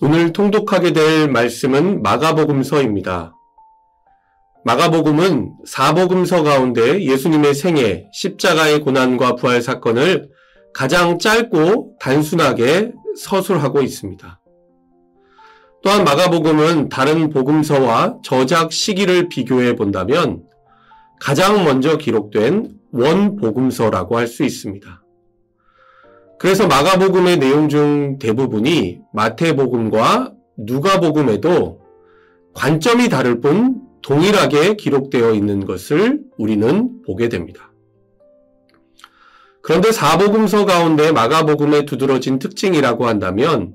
오늘 통독하게 될 말씀은 마가복음서입니다. 마가복음은 사복음서 가운데 예수님의 생애, 십자가의 고난과 부활 사건을 가장 짧고 단순하게 서술하고 있습니다. 또한 마가복음은 다른 복음서와 저작 시기를 비교해 본다면 가장 먼저 기록된 원복음서라고 할 수 있습니다. 그래서 마가복음의 내용 중 대부분이 마태복음과 누가복음에도 관점이 다를 뿐 동일하게 기록되어 있는 것을 우리는 보게 됩니다. 그런데 사복음서 가운데 마가복음에 두드러진 특징이라고 한다면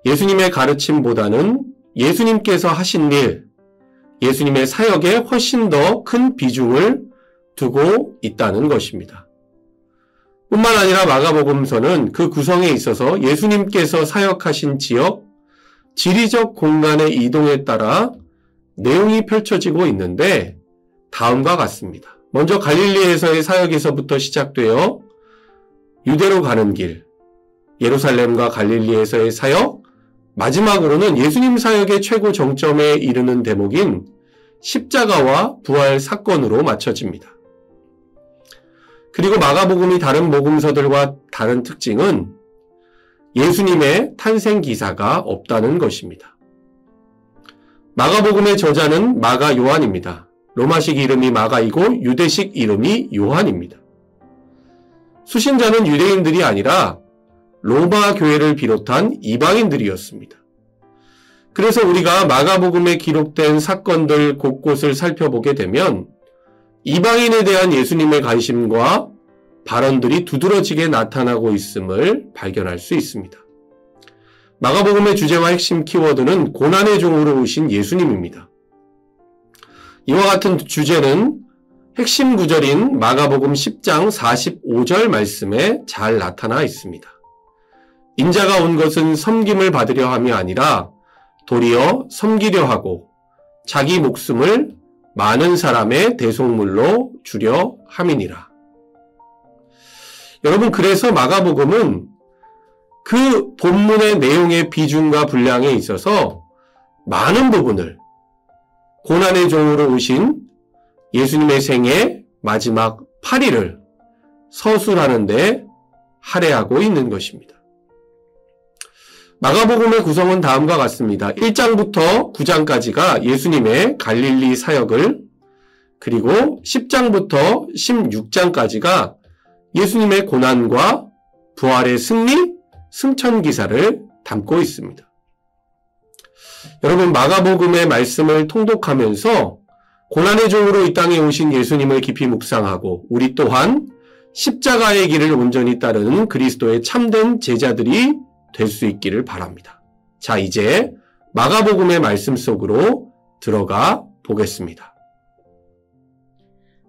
예수님의 가르침보다는 예수님께서 하신 일, 예수님의 사역에 훨씬 더 큰 비중을 두고 있다는 것입니다. 뿐만 아니라 마가복음서는 그 구성에 있어서 예수님께서 사역하신 지역, 지리적 공간의 이동에 따라 내용이 펼쳐지고 있는데 다음과 같습니다. 먼저 갈릴리에서의 사역에서부터 시작되어 유대로 가는 길, 예루살렘과 갈릴리에서의 사역, 마지막으로는 예수님 사역의 최고 정점에 이르는 대목인 십자가와 부활 사건으로 맞춰집니다. 그리고 마가복음이 다른 복음서들과 다른 특징은 예수님의 탄생 기사가 없다는 것입니다. 마가복음의 저자는 마가 요한입니다. 로마식 이름이 마가이고 유대식 이름이 요한입니다. 수신자는 유대인들이 아니라 로마 교회를 비롯한 이방인들이었습니다. 그래서 우리가 마가복음에 기록된 사건들 곳곳을 살펴보게 되면 이방인에 대한 예수님의 관심과 발언들이 두드러지게 나타나고 있음을 발견할 수 있습니다. 마가복음의 주제와 핵심 키워드는 고난의 종으로 오신 예수님입니다. 이와 같은 주제는 핵심 구절인 마가복음 10장 45절 말씀에 잘 나타나 있습니다. 인자가 온 것은 섬김을 받으려 함이 아니라 도리어 섬기려 하고 자기 목숨을 많은 사람의 대속물로 주려 함이니라. 여러분, 그래서 마가복음은 그 본문의 내용의 비중과 분량에 있어서 많은 부분을 고난의 종으로 오신 예수님의 생애 마지막 8일을 서술하는 데 할애하고 있는 것입니다. 마가복음의 구성은 다음과 같습니다. 1장부터 9장까지가 예수님의 갈릴리 사역을, 그리고 10장부터 16장까지가 예수님의 고난과 부활의 승리, 승천 기사를 담고 있습니다. 여러분, 마가복음의 말씀을 통독하면서 고난의 종으로 이 땅에 오신 예수님을 깊이 묵상하고 우리 또한 십자가의 길을 온전히 따르는 그리스도의 참된 제자들이 될 수 있기를 바랍니다. 자, 이제 마가복음의 말씀 속으로 들어가 보겠습니다.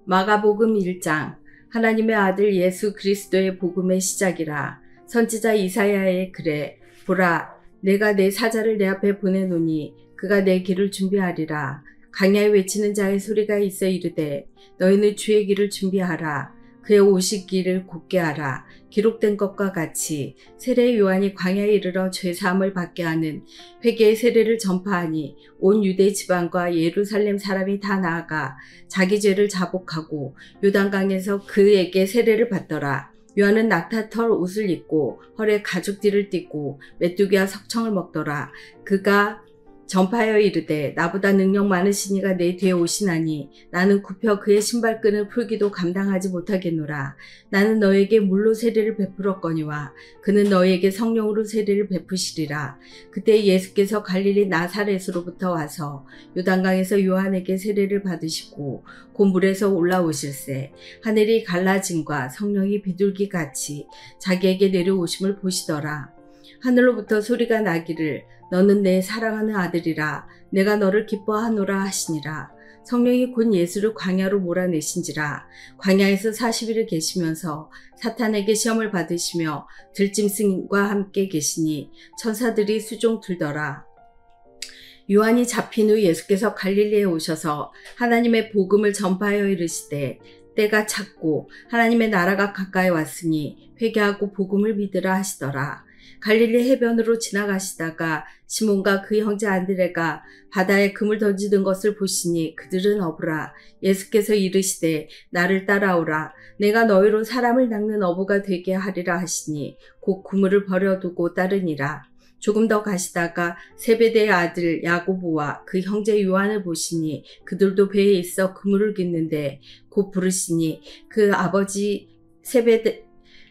마가복음 1장. 하나님의 아들 예수 그리스도의 복음의 시작이라. 선지자 이사야의 글에 보라, 내가 내 사자를 내 앞에 보내노니 그가 내 길을 준비하리라. 강야에 외치는 자의 소리가 있어 이르되 너희는 주의 길을 준비하라. 그의 오실 길을 곧게 하라. 기록된 것과 같이 세례 요한이 광야에 이르러 죄사함을 받게 하는 회개의 세례를 전파하니 온 유대 지방과 예루살렘 사람이 다 나아가 자기 죄를 자복하고 요단강에서 그에게 세례를 받더라. 요한은 낙타털 옷을 입고 허리에 가죽띠를 띠고 메뚜기와 석청을 먹더라. 그가 전파하여 이르되 나보다 능력 많으신 이가 내 뒤에 오시나니 나는 굽혀 그의 신발끈을 풀기도 감당하지 못하겠노라. 나는 너에게 물로 세례를 베풀었거니와 그는 너에게 성령으로 세례를 베푸시리라. 그때 예수께서 갈릴리 나사렛으로부터 와서 요단강에서 요한에게 세례를 받으시고 곧 물에서 올라오실새 하늘이 갈라짐과 성령이 비둘기같이 자기에게 내려오심을 보시더라. 하늘로부터 소리가 나기를 너는 내 사랑하는 아들이라 내가 너를 기뻐하노라 하시니라. 성령이 곧 예수를 광야로 몰아내신지라. 광야에서 40일을 계시면서 사탄에게 시험을 받으시며 들짐승과 함께 계시니 천사들이 수종 들더라. 요한이 잡힌 후 예수께서 갈릴리에 오셔서 하나님의 복음을 전파하여 이르시되 때가 찼고 하나님의 나라가 가까이 왔으니 회개하고 복음을 믿으라 하시더라. 갈릴리 해변으로 지나가시다가 시몬과 그 형제 안드레가 바다에 금을 던지는 것을 보시니 그들은 어부라. 예수께서 이르시되 나를 따라오라. 내가 너희로 사람을 낚는 어부가 되게 하리라 하시니 곧 그물을 버려두고 따르니라. 조금 더 가시다가 세베대의 아들 야고보와 그 형제 요한을 보시니 그들도 배에 있어 그물을 깃는데 곧 부르시니 그 아버지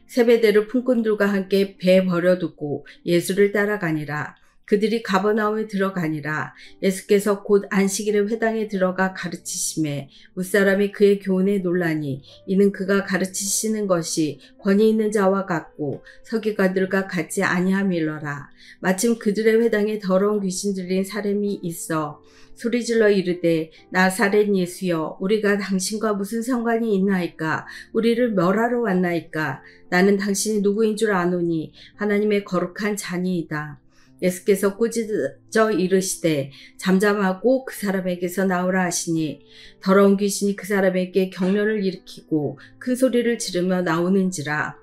세베대를 품꾼들과 함께 배에 버려두고 예수를 따라가니라. 그들이 가버나움에 들어가니라. 예수께서 곧 안식일에 회당에 들어가 가르치심에 무사람이 그의 교훈에 놀라니 이는 그가 가르치시는 것이 권위 있는 자와 같고 서기관들과 같지 아니함일러라. 마침 그들의 회당에 더러운 귀신 들린 사람이 있어 소리질러 이르되 나사렛 예수여 우리가 당신과 무슨 상관이 있나이까. 우리를 멸하러 왔나이까. 나는 당신이 누구인 줄 아노니 하나님의 거룩한 자니이다. 예수께서 꾸짖어 이르시되 잠잠하고 그 사람에게서 나오라 하시니 더러운 귀신이 그 사람에게 경련을 일으키고 큰 소리를 지르며 나오는지라.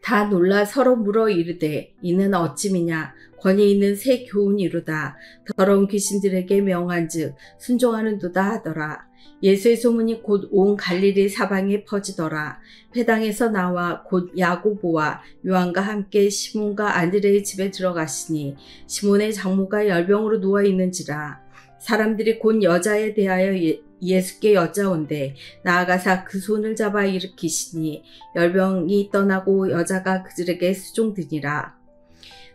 다 놀라 서로 물어 이르되 이는 어찌미냐. 권위 있는 새 교훈이로다. 더러운 귀신들에게 명한즉 순종하는도다 하더라. 예수의 소문이 곧 온 갈릴리 사방에 퍼지더라. 회당에서 나와 곧 야고보와 요한과 함께 시몬과 안드레의 집에 들어가시니 시몬의 장모가 열병으로 누워 있는지라. 사람들이 곧 여자에 대하여 예수께 여짜온대 나아가사 그 손을 잡아 일으키시니 열병이 떠나고 여자가 그들에게 수종드니라.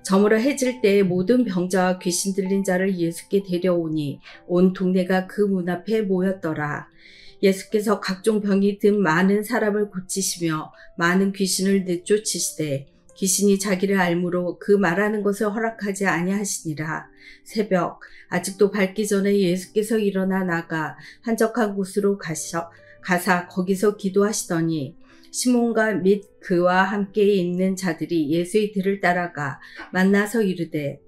저물어 해질 때에 모든 병자와 귀신 들린 자를 예수께 데려오니 온 동네가 그 문 앞에 모였더라. 예수께서 각종 병이 든 많은 사람을 고치시며 많은 귀신을 내쫓으시되 귀신이 자기를 알므로 그 말하는 것을 허락하지 아니하시니라. 새벽 아직도 밝기 전에 예수께서 일어나 나가 한적한 곳으로 가사 거기서 기도하시더니 시몬과 및 그와 함께 있는 자들이 예수의 뒤를 따라가 만나서 이르되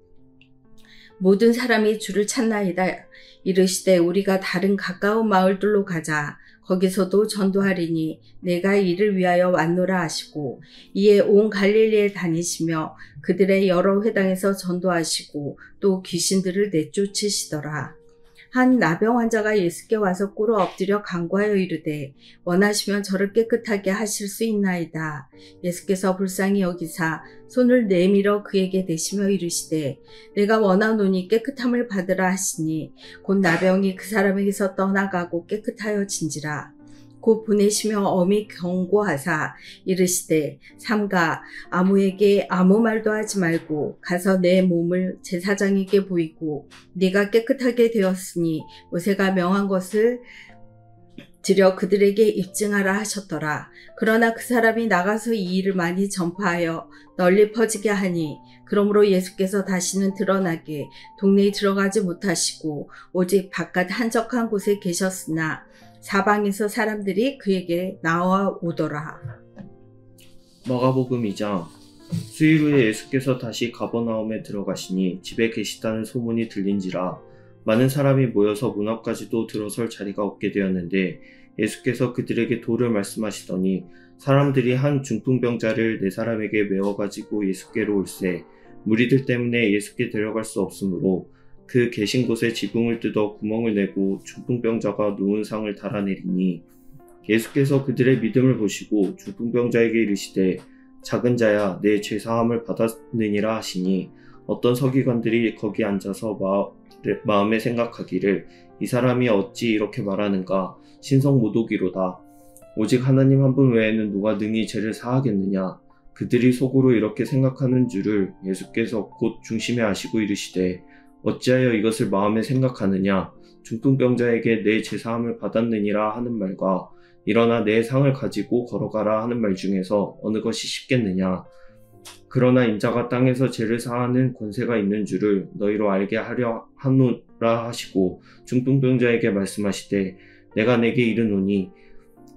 모든 사람이 주를 찾나이다. 이르시되 우리가 다른 가까운 마을들로 가자. 거기서도 전도하리니 내가 이를 위하여 왔노라 하시고 이에 온 갈릴리에 다니시며 그들의 여러 회당에서 전도하시고 또 귀신들을 내쫓으시더라. 한 나병 환자가 예수께 와서 꿇어 엎드려 간구하여 이르되 원하시면 저를 깨끗하게 하실 수 있나이다. 예수께서 불쌍히 여기사 손을 내밀어 그에게 대시며 이르시되 내가 원하노니 깨끗함을 받으라 하시니 곧 나병이 그 사람에게서 떠나가고 깨끗하여진지라. 곧 보내시며 엄히 경고하사 이르시되 삼가 아무에게 아무 말도 하지 말고 가서 내 몸을 제사장에게 보이고 네가 깨끗하게 되었으니 모세가 명한 것을 드려 그들에게 입증하라 하셨더라. 그러나 그 사람이 나가서 이 일을 많이 전파하여 널리 퍼지게 하니 그러므로 예수께서 다시는 드러나게 동네에 들어가지 못하시고 오직 바깥 한적한 곳에 계셨으나 사방에서 사람들이 그에게 나와오더라. 마가복음 2장. 수일 후에 예수께서 다시 가버나움에 들어가시니 집에 계시다는 소문이 들린지라 많은 사람이 모여서 문 앞까지도 들어설 자리가 없게 되었는데 예수께서 그들에게 도를 말씀하시더니 사람들이 한 중풍병자를 네 사람에게 메워가지고 예수께로 올세 무리들 때문에 예수께 데려갈 수 없으므로 그 계신 곳에 지붕을 뜯어 구멍을 내고 중풍병자가 누운 상을 달아내리니 예수께서 그들의 믿음을 보시고 중풍병자에게 이르시되 작은 자야 내 죄사함을 받았느니라 하시니 어떤 서기관들이 거기 앉아서 마음에 생각하기를 이 사람이 어찌 이렇게 말하는가 신성모독이로다. 오직 하나님 한 분 외에는 누가 능히 죄를 사하겠느냐. 그들이 속으로 이렇게 생각하는 줄을 예수께서 곧 중심에 아시고 이르시되 어찌하여 이것을 마음에 생각하느냐. 중풍병자에게 내 죄사함을 받았느니라 하는 말과 일어나 내 상을 가지고 걸어가라 하는 말 중에서 어느 것이 쉽겠느냐. 그러나 인자가 땅에서 죄를 사하는 권세가 있는 줄을 너희로 알게 하려 하노라 하시고 중풍병자에게 말씀하시되 내가 내게 이르노니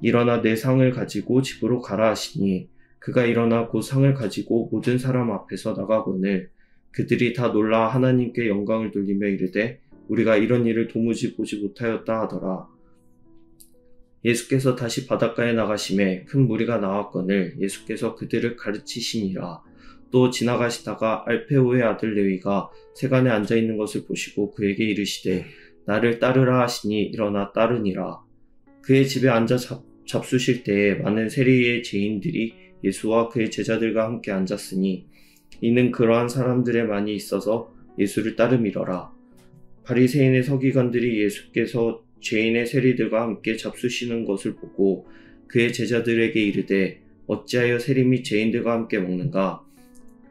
일어나 내 상을 가지고 집으로 가라 하시니 그가 일어나 그 상을 가지고 모든 사람 앞에서 나가거늘 그들이 다 놀라 하나님께 영광을 돌리며 이르되 우리가 이런 일을 도무지 보지 못하였다 하더라. 예수께서 다시 바닷가에 나가심에 큰 무리가 나왔거늘 예수께서 그들을 가르치시니라. 또 지나가시다가 알페오의 아들 레위가 세간에 앉아있는 것을 보시고 그에게 이르시되 나를 따르라 하시니 일어나 따르니라. 그의 집에 앉아 잡수실 때에 많은 세리의 죄인들이 예수와 그의 제자들과 함께 앉았으니 이는 그러한 사람들의 많이 있어서 예수를 따름이러라. 바리새인의 서기관들이 예수께서 죄인의 세리들과 함께 잡수시는 것을 보고 그의 제자들에게 이르되 어찌하여 세리 및 죄인들과 함께 먹는가?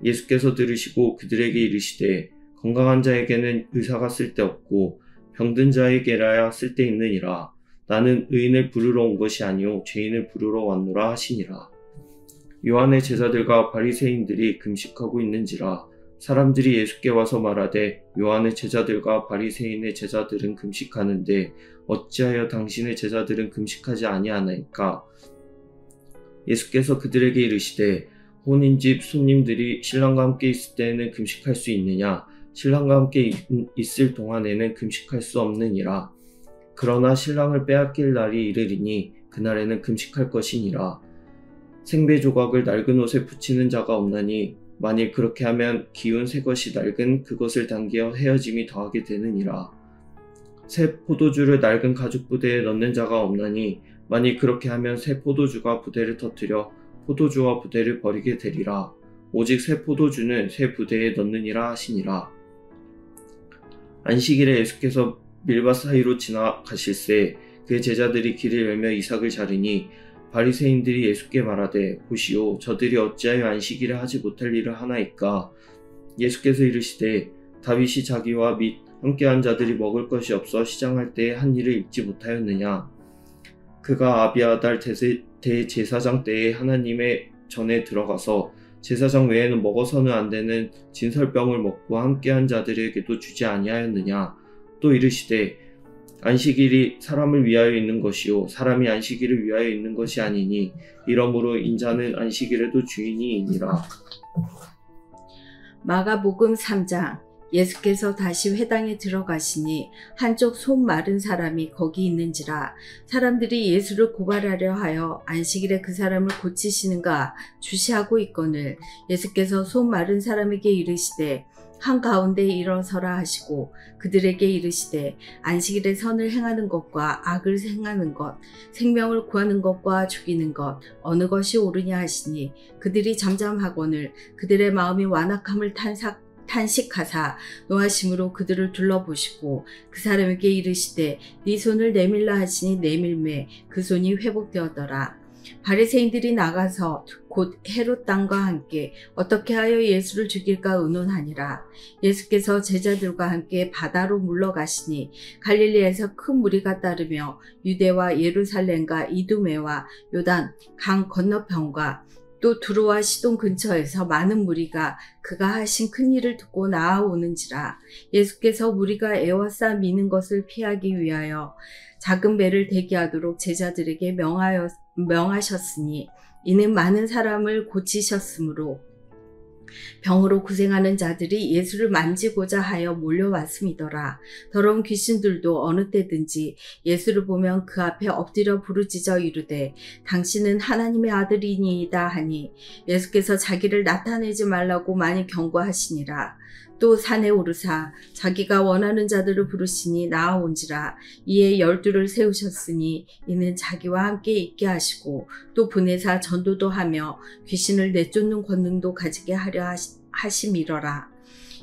예수께서 들으시고 그들에게 이르시되 건강한 자에게는 의사가 쓸데없고 병든 자에게라야 쓸데있느니라. 나는 의인을 부르러 온 것이 아니요 죄인을 부르러 왔노라 하시니라. 요한의 제자들과 바리새인들이 금식하고 있는지라. 사람들이 예수께 와서 말하되 요한의 제자들과 바리새인의 제자들은 금식하는데 어찌하여 당신의 제자들은 금식하지 아니하나이까? 예수께서 그들에게 이르시되 혼인집 손님들이 신랑과 함께 있을 때에는 금식할 수 있느냐? 신랑과 함께 있을 동안에는 금식할 수 없느니라. 그러나 신랑을 빼앗길 날이 이르리니 그날에는 금식할 것이니라. 생배 조각을 낡은 옷에 붙이는 자가 없나니 만일 그렇게 하면 기운 새 것이 낡은 그것을 당겨 헤어짐이 더하게 되느니라. 새 포도주를 낡은 가죽 부대에 넣는 자가 없나니 만일 그렇게 하면 새 포도주가 부대를 터뜨려 포도주와 부대를 버리게 되리라. 오직 새 포도주는 새 부대에 넣느니라 하시니라. 안식일에 예수께서 밀밭 사이로 지나가실새 그의 제자들이 길을 열며 이삭을 자르니 바리새인들이 예수께 말하되 보시오 저들이 어찌하여 안식일에 하지 못할 일을 하나이까? 예수께서 이르시되 다윗이 자기와 및 함께한 자들이 먹을 것이 없어 시장할 때에 한 일을 잊지 못하였느냐? 그가 아비아달 대제사장 때에 하나님의 전에 들어가서 제사장 외에는 먹어서는 안 되는 진설병을 먹고 함께한 자들에게도 주지 아니하였느냐? 또 이르시되 안식일이 사람을 위하여 있는 것이요 사람이 안식일을 위하여 있는 것이 아니니 이러므로 인자는 안식일에도 주인이니라. 마가복음 3장. 예수께서 다시 회당에 들어가시니 한쪽 손 마른 사람이 거기 있는지라. 사람들이 예수를 고발하려 하여 안식일에 그 사람을 고치시는가 주시하고 있거늘 예수께서 손 마른 사람에게 이르시되 한가운데 일어서라 하시고 그들에게 이르시되 안식일에 선을 행하는 것과 악을 행하는 것, 생명을 구하는 것과 죽이는 것 어느 것이 옳으냐 하시니 그들이 잠잠하거늘 그들의 마음이 완악함을 탄식하사 노하심으로 그들을 둘러보시고 그 사람에게 이르시되 네 손을 내밀라 하시니 내밀매 그 손이 회복되었더라. 바리새인들이 나가서 곧 헤롯 당과 함께 어떻게 하여 예수를 죽일까 의논하니라. 예수께서 제자들과 함께 바다로 물러가시니 갈릴리에서 큰 무리가 따르며 유대와 예루살렘과 이두메와 요단 강 건너편과 또 두로와 시돈 근처에서 많은 무리가 그가 하신 큰 일을 듣고 나아오는지라. 예수께서 무리가 애워싸 미는 것을 피하기 위하여 작은 배를 대기하도록 제자들에게 명하셨으니 이는 많은 사람을 고치셨으므로 병으로 고생하는 자들이 예수를 만지고자 하여 몰려왔음이더라. 더러운 귀신들도 어느 때든지 예수를 보면 그 앞에 엎드려 부르짖어 이르되 당신은 하나님의 아들이니이다 하니 예수께서 자기를 나타내지 말라고 많이 경고하시니라. 또 산에 오르사 자기가 원하는 자들을 부르시니 나아온지라. 이에 12를 세우셨으니 이는 자기와 함께 있게 하시고 또 보내사 전도도 하며 귀신을 내쫓는 권능도 가지게 하려 하심이러라.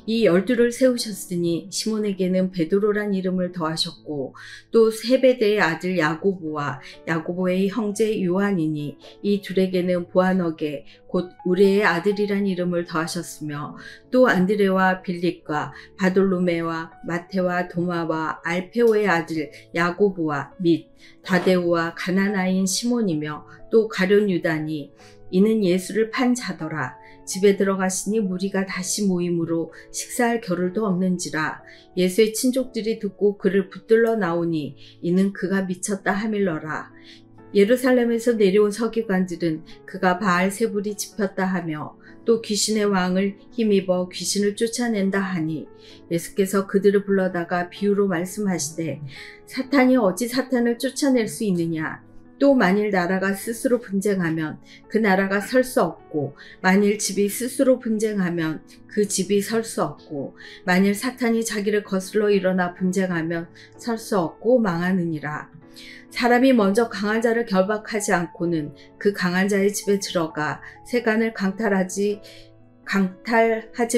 이 12를 세우셨으니 시몬에게는 베드로란 이름을 더하셨고 또 세베대의 아들 야고보와 야고보의 형제 요한이니 이 둘에게는 보아너게 곧 우레의 아들이란 이름을 더하셨으며 또 안드레와 빌립과 바돌로메와 마테와 도마와 알페오의 아들 야고보와 및 다데오와 가나나인 시몬이며 또 가룟 유다니 이는 예수를 판 자더라. 집에 들어가시니 무리가 다시 모임으로 식사할 겨를도 없는지라. 예수의 친족들이 듣고 그를 붙들러 나오니 이는 그가 미쳤다 하밀러라. 예루살렘에서 내려온 서기관들은 그가 바알세불이 집혔다 하며 또 귀신의 왕을 힘입어 귀신을 쫓아낸다 하니 예수께서 그들을 불러다가 비유로 말씀하시되 사탄이 어찌 사탄을 쫓아낼 수 있느냐. 또 만일 나라가 스스로 분쟁하면 그 나라가 설 수 없고, 만일 집이 스스로 분쟁하면 그 집이 설 수 없고, 만일 사탄이 자기를 거슬러 일어나 분쟁하면 설 수 없고 망하느니라. 사람이 먼저 강한 자를 결박하지 않고는 그 강한 자의 집에 들어가 세간을 강탈하지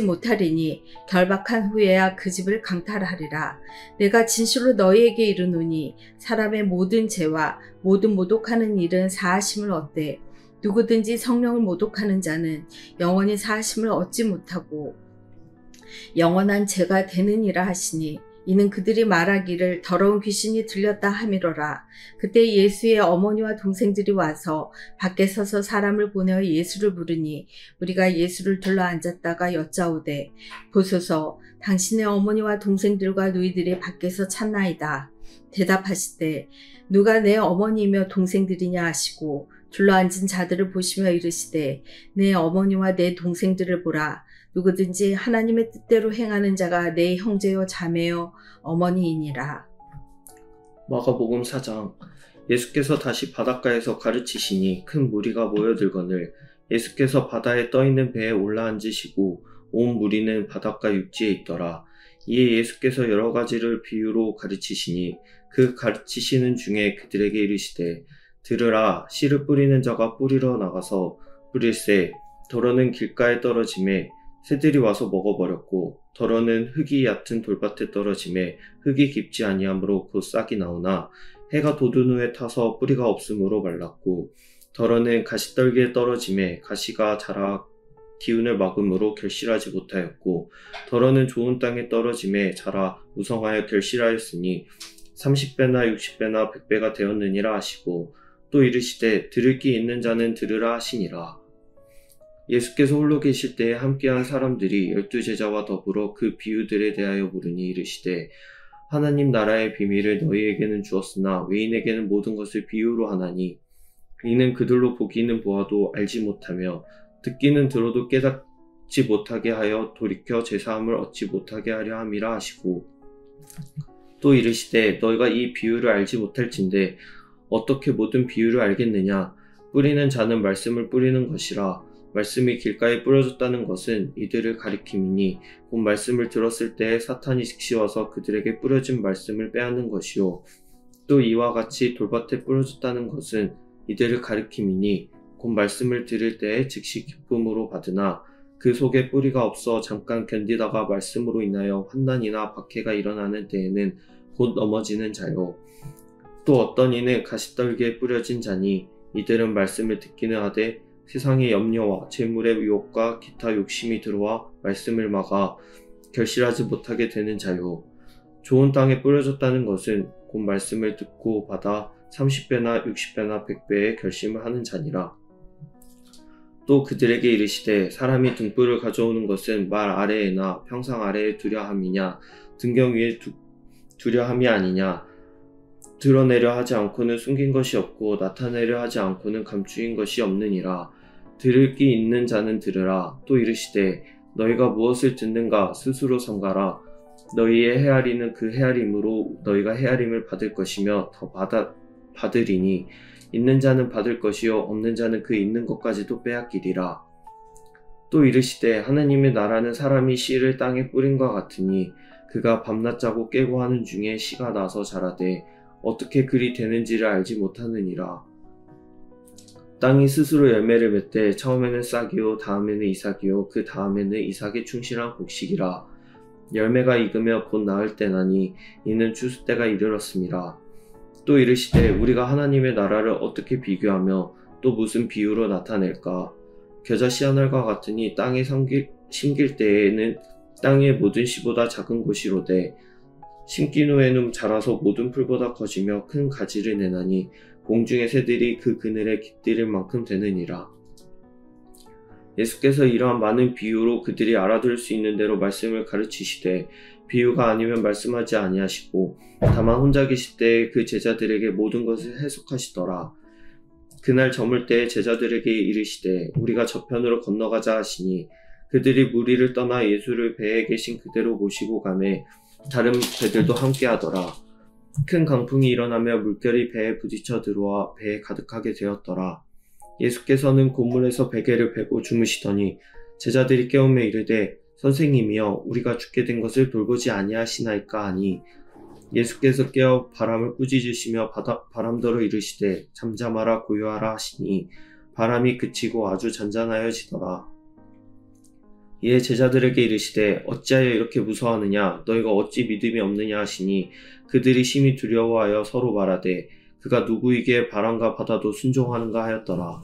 못하리니 결박한 후에야 그 집을 강탈하리라. 내가 진실로 너희에게 이르노니 사람의 모든 죄와 모든 모독하는 일은 사하심을 얻되 누구든지 성령을 모독하는 자는 영원히 사하심을 얻지 못하고 영원한 죄가 되느니라 하시니, 이는 그들이 말하기를 더러운 귀신이 들렸다 함이로라. 그때 예수의 어머니와 동생들이 와서 밖에 서서 사람을 보내어 예수를 부르니 우리가 예수를 둘러 앉았다가 여짜오되, 보소서, 당신의 어머니와 동생들과 너희들이 밖에서 찾나이다. 대답하시되, 누가 내 어머니이며 동생들이냐 하시고 둘러앉은 자들을 보시며 이르시되, 내 어머니와 내 동생들을 보라. 누구든지 하나님의 뜻대로 행하는 자가 내 형제요 자매요 어머니이니라. 마가복음 4장. 예수께서 다시 바닷가에서 가르치시니 큰 무리가 모여들거늘 예수께서 바다에 떠있는 배에 올라앉으시고 온 무리는 바닷가 육지에 있더라. 이에 예수께서 여러 가지를 비유로 가르치시니 그 가르치시는 중에 그들에게 이르시되, 들으라. 씨를 뿌리는 자가 뿌리러 나가서 뿌릴새 더러는 길가에 떨어짐에 새들이 와서 먹어버렸고, 더러는 흙이 얕은 돌밭에 떨어짐에 흙이 깊지 아니하므로 곧 싹이 나오나 해가 돋은 후에 타서 뿌리가 없으므로 말랐고, 더러는 가시떨기에 떨어짐에 가시가 자라 기운을 막음으로 결실하지 못하였고, 더러는 좋은 땅에 떨어짐에 자라 무성하여 결실하였으니 30배나 60배나 100배가 되었느니라 하시고, 또 이르시되 들을 귀 있는 자는 들으라 하시니라. 예수께서 홀로 계실 때에 함께한 사람들이 12제자와 더불어 그 비유들에 대하여 물으니 이르시되, 하나님 나라의 비밀을 너희에게는 주었으나 외인에게는 모든 것을 비유로 하나니, 이는 그들로 보기는 보아도 알지 못하며 듣기는 들어도 깨닫지 못하게 하여 돌이켜 제사함을 얻지 못하게 하려 함이라 하시고, 또 이르시되, 너희가 이 비유를 알지 못할진대 어떻게 모든 비유를 알겠느냐. 뿌리는 자는 말씀을 뿌리는 것이라. 말씀이 길가에 뿌려졌다는 것은 이들을 가리킴이니 곧 말씀을 들었을 때에 사탄이 즉시 와서 그들에게 뿌려진 말씀을 빼앗는 것이요. 또 이와 같이 돌밭에 뿌려졌다는 것은 이들을 가리킴이니 곧 말씀을 들을 때에 즉시 기쁨으로 받으나 그 속에 뿌리가 없어 잠깐 견디다가 말씀으로 인하여 환난이나 박해가 일어나는 때에는 곧 넘어지는 자요. 또 어떤 이는 가시떨기에 뿌려진 자니 이들은 말씀을 듣기는 하되 세상의 염려와 재물의 유혹과 기타 욕심이 들어와 말씀을 막아 결실하지 못하게 되는 자요. 좋은 땅에 뿌려졌다는 것은 곧 말씀을 듣고 받아 30배나 60배나 100배의 결심을 하는 자니라. 또 그들에게 이르시되, 사람이 등불을 가져오는 것은 말 아래에나 평상 아래에 두려 함이냐, 등경 위에 두려 함이 아니냐. 드러내려 하지 않고는 숨긴 것이 없고 나타내려 하지 않고는 감추인 것이 없느니라. 들을 귀 있는 자는 들으라. 또 이르시되, 너희가 무엇을 듣는가 스스로 삼가라. 너희의 헤아리는 그 헤아림으로 너희가 헤아림을 받을 것이며 더 받으리니, 있는 자는 받을 것이요 없는 자는 그 있는 것까지도 빼앗기리라. 또 이르시되, 하나님의 나라는 사람이 씨를 땅에 뿌린과 같으니 그가 밤낮 자고 깨고 하는 중에 씨가 나서 자라되 어떻게 그리 되는지를 알지 못하느니라. 땅이 스스로 열매를 맺되 처음에는 싹이요 다음에는 이삭이요 그 다음에는 이삭의 충실한 곡식이라. 열매가 익으며 곧 나을 때나니 이는 추수 때가 이르렀음이라. 또 이르시되, 우리가 하나님의 나라를 어떻게 비교하며 또 무슨 비유로 나타낼까. 겨자 씨하늘과 같으니 땅에 심길 때에는 땅의 모든 씨보다 작은 곳이로되 심긴 후에는 자라서 모든 풀보다 커지며 큰 가지를 내나니 공중의 새들이 그 그늘에 깃들일 만큼 되느니라. 예수께서 이러한 많은 비유로 그들이 알아들을 수 있는 대로 말씀을 가르치시되 비유가 아니면 말씀하지 아니하시고 다만 혼자 계실 때에 그 제자들에게 모든 것을 해석하시더라. 그날 저물 때에 제자들에게 이르시되 우리가 저편으로 건너가자 하시니 그들이 무리를 떠나 예수를 배에 계신 그대로 모시고 가매 다른 배들도 함께 하더라. 큰 강풍이 일어나며 물결이 배에 부딪혀 들어와 배에 가득하게 되었더라. 예수께서는 고물에서 베개를 베고 주무시더니 제자들이 깨우며 이르되 선생님이여 우리가 죽게 된 것을 돌보지 아니하시나이까 하니 예수께서 깨어 바람을 꾸짖으시며 바람더러 이르시되 잠잠하라 고요하라 하시니 바람이 그치고 아주 잔잔하여지더라. 이에 제자들에게 이르시되 어찌하여 이렇게 무서워하느냐 너희가 어찌 믿음이 없느냐 하시니 그들이 심히 두려워하여 서로 말하되 그가 누구이기에 바람과 바다도 순종하는가 하였더라.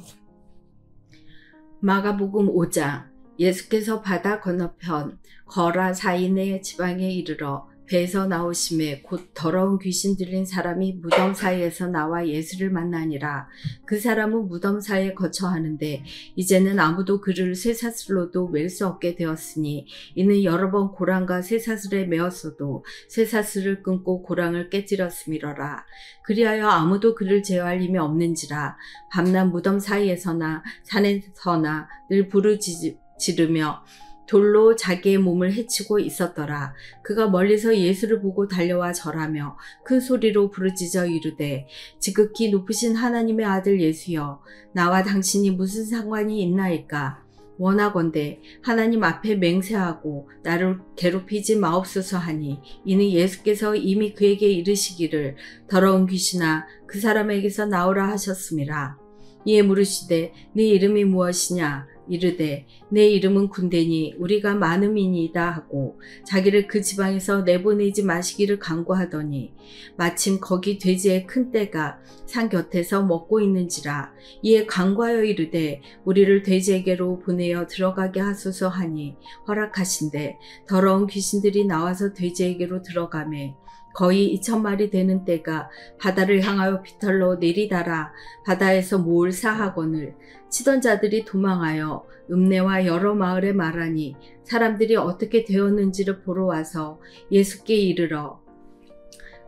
마가복음 5장. 예수께서 바다 건너편 거라 사이네 지방에 이르러 배에서 나오심에 곧 더러운 귀신 들린 사람이 무덤 사이에서 나와 예수를 만나니라. 그 사람은 무덤 사이에 거처하는데 이제는 아무도 그를 쇠사슬로도 맬 수 없게 되었으니 이는 여러 번 고랑과 쇠사슬에 매었어도 쇠사슬을 끊고 고랑을 깨뜨렸음이러라. 그리하여 아무도 그를 제어할 힘이 없는지라. 밤낮 무덤 사이에서나 산에서나 늘 부르짖으며 돌로 자기의 몸을 해치고 있었더라. 그가 멀리서 예수를 보고 달려와 절하며 큰 소리로 부르짖어 이르되 지극히 높으신 하나님의 아들 예수여 나와 당신이 무슨 상관이 있나이까. 원하건대 하나님 앞에 맹세하고 나를 괴롭히지 마옵소서 하니 이는 예수께서 이미 그에게 이르시기를 더러운 귀신아 그 사람에게서 나오라 하셨음이라. 이에 물으시되 네 이름이 무엇이냐. 이르되 내 이름은 군대니 우리가 많음이니이다 하고 자기를 그 지방에서 내보내지 마시기를 간구하더니 마침 거기 돼지의 큰 떼가 산 곁에서 먹고 있는지라. 이에 간구하여 이르되 우리를 돼지에게로 보내어 들어가게 하소서 하니 허락하신대 더러운 귀신들이 나와서 돼지에게로 들어가매 거의 2,000마리 되는 떼가 바다를 향하여 비탈로 내리다라 바다에서 모을 사하거늘 치던 자들이 도망하여 읍내와 여러 마을에 말하니 사람들이 어떻게 되었는지를 보러 와서 예수께 이르러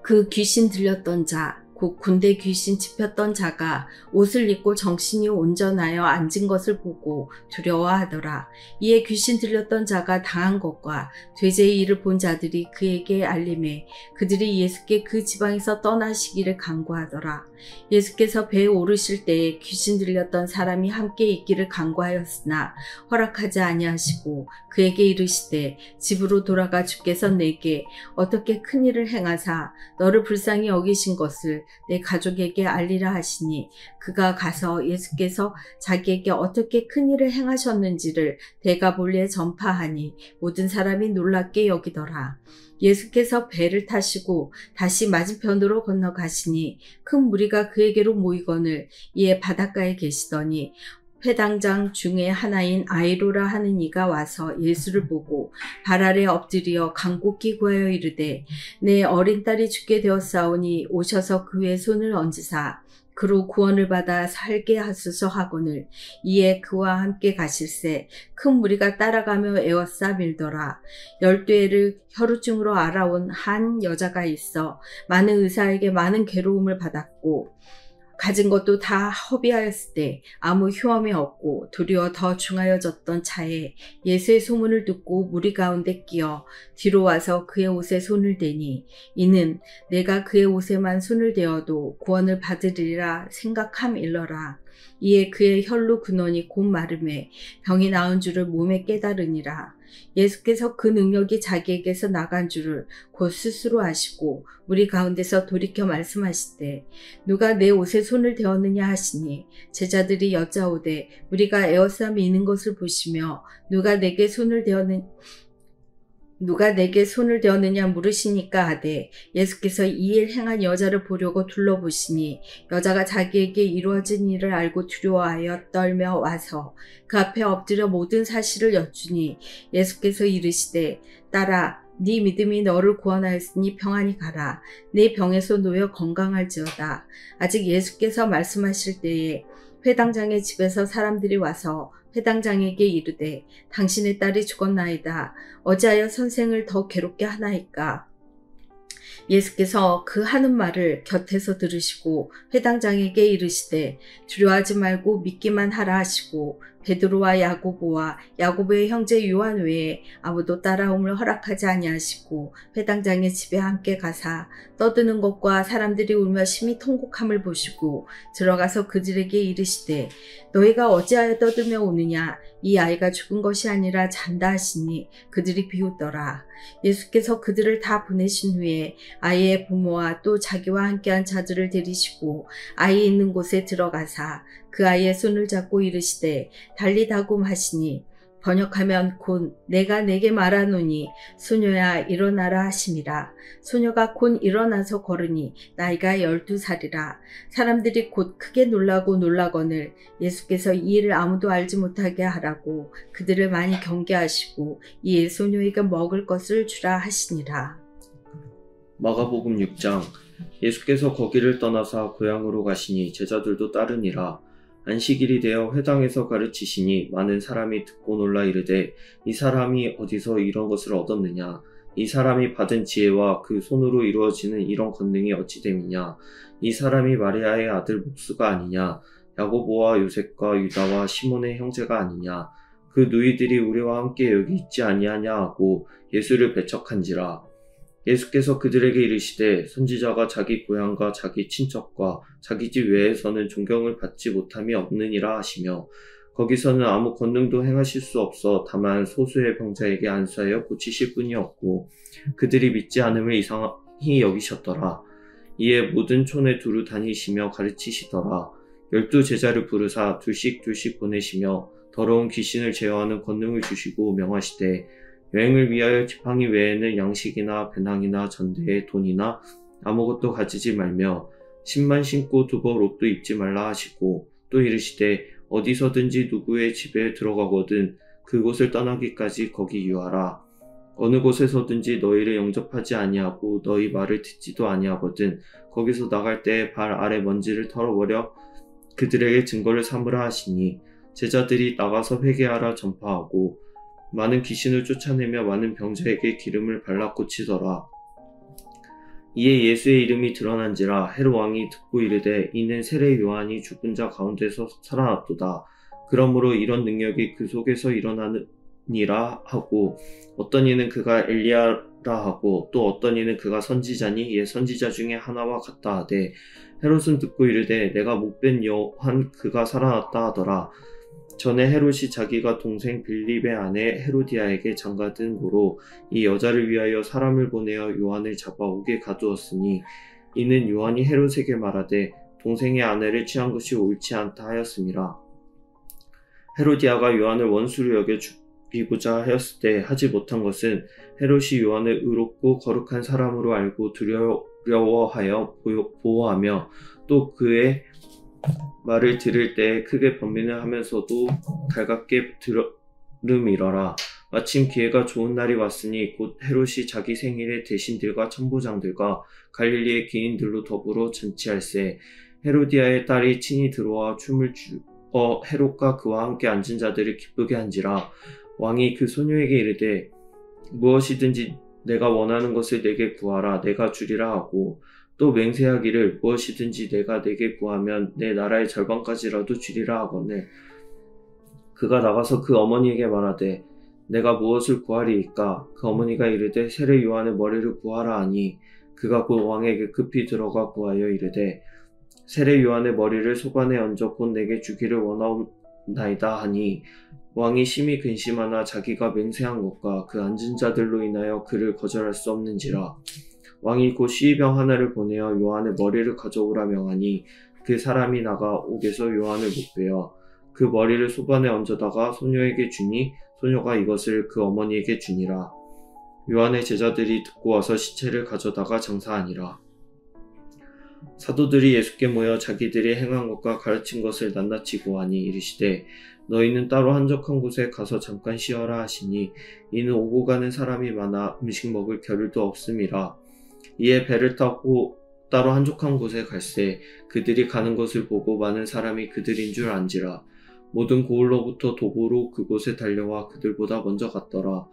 그 귀신 들렸던 자 곧 군대 귀신 짚혔던 자가 옷을 입고 정신이 온전하여 앉은 것을 보고 두려워하더라. 이에 귀신 들렸던 자가 당한 것과 돼지의 일을 본 자들이 그에게 알림해 그들이 예수께 그 지방에서 떠나시기를 간구하더라. 예수께서 배에 오르실 때에 귀신 들렸던 사람이 함께 있기를 간구하였으나 허락하지 아니하시고 그에게 이르시되 집으로 돌아가 주께서 내게 어떻게 큰 일을 행하사 너를 불쌍히 여기신 것을 내 가족에게 알리라 하시니 그가 가서 예수께서 자기에게 어떻게 큰 일을 행하셨는지를 대가볼리에 전파하니 모든 사람이 놀랍게 여기더라. 예수께서 배를 타시고 다시 맞은편으로 건너가시니 큰 무리가 그에게로 모이거늘 이에 바닷가에 계시더니 회당장 중에 하나인 아이로라 하는 이가 와서 예수를 보고 발 아래 엎드려 간곡히 구하여 이르되 내 어린 딸이 죽게 되었사오니 오셔서 그의 손을 얹으사 그로 구원을 받아 살게 하소서 하거늘 이에 그와 함께 가실새 큰 무리가 따라가며 에워싸 밀더라. 12해를 혈우증으로 알아온 한 여자가 있어 많은 의사에게 많은 괴로움을 받았고 가진 것도 다 허비하였을 때 아무 효험이 없고 도리어 더 중하여졌던 차에 예수의 소문을 듣고 무리 가운데 끼어 뒤로 와서 그의 옷에 손을 대니 이는 내가 그의 옷에만 손을 대어도 구원을 받으리라 생각함일러라. 이에 그의 혈루 근원이 곧 마름에 병이 나은 줄을 몸에 깨달으니라. 예수께서 그 능력이 자기에게서 나간 줄을 곧 스스로 아시고 무리 가운데서 돌이켜 말씀하시되 누가 내 옷에 손을 대었느냐 하시니 제자들이 여짜오되 우리가 에워싸 미는 것을 보시며 누가 내게 손을 대었느냐 물으시니까 하되 예수께서 이 일 행한 여자를 보려고 둘러보시니 여자가 자기에게 이루어진 일을 알고 두려워하여 떨며 와서 그 앞에 엎드려 모든 사실을 여쭈니 예수께서 이르시되 딸아 네 믿음이 너를 구원하였으니 평안히 가라. 네 병에서 놓여 건강할지어다. 아직 예수께서 말씀하실 때에 회당장의 집에서 사람들이 와서 회당장에게 이르되 당신의 딸이 죽었나이다. 어찌하여 선생을 더 괴롭게 하나이까. 예수께서 그 하는 말을 곁에서 들으시고 회당장에게 이르시되 두려워하지 말고 믿기만 하라 하시고 베드로와 야고보와 야고보의 형제 요한 외에 아무도 따라옴을 허락하지 아니하시고 회당장의 집에 함께 가사 떠드는 것과 사람들이 울며 심히 통곡함을 보시고 들어가서 그들에게 이르시되 너희가 어찌하여 떠들며 오느냐 이 아이가 죽은 것이 아니라 잔다 하시니 그들이 비웃더라. 예수께서 그들을 다 보내신 후에 아이의 부모와 또 자기와 함께한 자들을 데리시고 아이 있는 곳에 들어가사 그 아이의 손을 잡고 이르시되 달리다굼 하시니 번역하면 곧 내가 내게 말하노니 소녀야 일어나라 하심이라. 소녀가 곧 일어나서 걸으니 나이가 12살이라. 사람들이 곧 크게 놀라고 놀라거늘 예수께서 이 일을 아무도 알지 못하게 하라고 그들을 많이 경계하시고 이에 소녀에게 먹을 것을 주라 하시니라. 마가복음 6장. 예수께서 거기를 떠나사 고향으로 가시니 제자들도 따르니라. 안식일이 되어 회당에서 가르치시니 많은 사람이 듣고 놀라 이르되 이 사람이 어디서 이런 것을 얻었느냐? 이 사람이 받은 지혜와 그 손으로 이루어지는 이런 권능이 어찌 됨이냐? 이 사람이 마리아의 아들 목수가 아니냐? 야고보와 요셉과 유다와 시몬의 형제가 아니냐? 그 누이들이 우리와 함께 여기 있지 아니하냐 하고 예수를 배척한지라. 예수께서 그들에게 이르시되 선지자가 자기 고향과 자기 친척과 자기 집 외에서는 존경을 받지 못함이 없느니라 하시며 거기서는 아무 권능도 행하실 수 없어 다만 소수의 병자에게 안수하여 고치실 뿐이었고 그들이 믿지 않음을 이상히 여기셨더라. 이에 모든 촌에 두루 다니시며 가르치시더라. 12제자를 부르사 둘씩 보내시며 더러운 귀신을 제어하는 권능을 주시고 명하시되 여행을 위하여 지팡이 외에는 양식이나 배낭이나 전대에 돈이나 아무것도 가지지 말며 신만 신고 두벌 옷도 입지 말라 하시고 또 이르시되 어디서든지 누구의 집에 들어가거든 그곳을 떠나기까지 거기 유하라. 어느 곳에서든지 너희를 영접하지 아니하고 너희 말을 듣지도 아니하거든 거기서 나갈 때에 발 아래 먼지를 털어버려 그들에게 증거를 삼으라 하시니 제자들이 나가서 회개하라 전파하고 많은 귀신을 쫓아내며 많은 병자에게 기름을 발라 고치더라. 이에 예수의 이름이 드러난지라 헤롯 왕이 듣고 이르되 이는 세례 요한이 죽은 자 가운데서 살아났도다. 그러므로 이런 능력이 그 속에서 일어나느니라 하고 어떤 이는 그가 엘리야라 하고 또 어떤 이는 그가 선지자니 이에 선지자 중에 하나와 같다 하되 헤롯은 듣고 이르되 내가 못뵌 요한 그가 살아났다 하더라. 전에 헤롯이 자기가 동생 빌립의 아내 헤로디아에게 장가든 고로 이 여자를 위하여 사람을 보내어 요한을 잡아오게 가두었으니 이는 요한이 헤롯에게 말하되 동생의 아내를 취한 것이 옳지 않다 하였음이라. 헤로디아가 요한을 원수로 여겨 죽이고자 하였을 때 하지 못한 것은 헤롯이 요한을 의롭고 거룩한 사람으로 알고 두려워하여 보호하며 또 그의 말을 들을 때 크게 번민을 하면서도 달갑게 들음이러라. 마침 기회가 좋은 날이 왔으니 곧 헤롯이 자기 생일에 대신들과 천부장들과 갈릴리의 기인들로 더불어 잔치할세. 헤로디아의 딸이 친히 들어와 춤을 추어 헤롯과 그와 함께 앉은 자들을 기쁘게 한지라. 왕이 그 소녀에게 이르되 무엇이든지 내가 원하는 것을 내게 구하라 내가 주리라 하고 또 맹세하기를 무엇이든지 내가 내게 구하면 내 나라의 절반까지라도 주리라 하거늘 그가 나가서 그 어머니에게 말하되 내가 무엇을 구하리이까? 그 어머니가 이르되 세례 요한의 머리를 구하라 하니 그가 곧 왕에게 급히 들어가 구하여 이르되 세례 요한의 머리를 소반에 얹어 곧 내게 주기를 원하옵나이다 하니 왕이 심히 근심하나 자기가 맹세한 것과 그 앉은 자들로 인하여 그를 거절할 수 없는지라. 왕이 곧 시의병 하나를 보내어 요한의 머리를 가져오라 명하니 그 사람이 나가 옥에서 요한을 못 빼어 그 머리를 소반에 얹어다가 소녀에게 주니 소녀가 이것을 그 어머니에게 주니라. 요한의 제자들이 듣고 와서 시체를 가져다가 장사하니라. 사도들이 예수께 모여 자기들이 행한 것과 가르친 것을 낱낱이 고하니 이르시되 너희는 따로 한적한 곳에 가서 잠깐 쉬어라 하시니 이는 오고 가는 사람이 많아 음식 먹을 겨를도 없음이라. 이에 배를 타고 따로 한적한 곳에 갈새 그들이 가는 것을 보고 많은 사람이 그들인 줄 안지라. 모든 고을로부터 도보로 그곳에 달려와 그들보다 먼저 갔더라.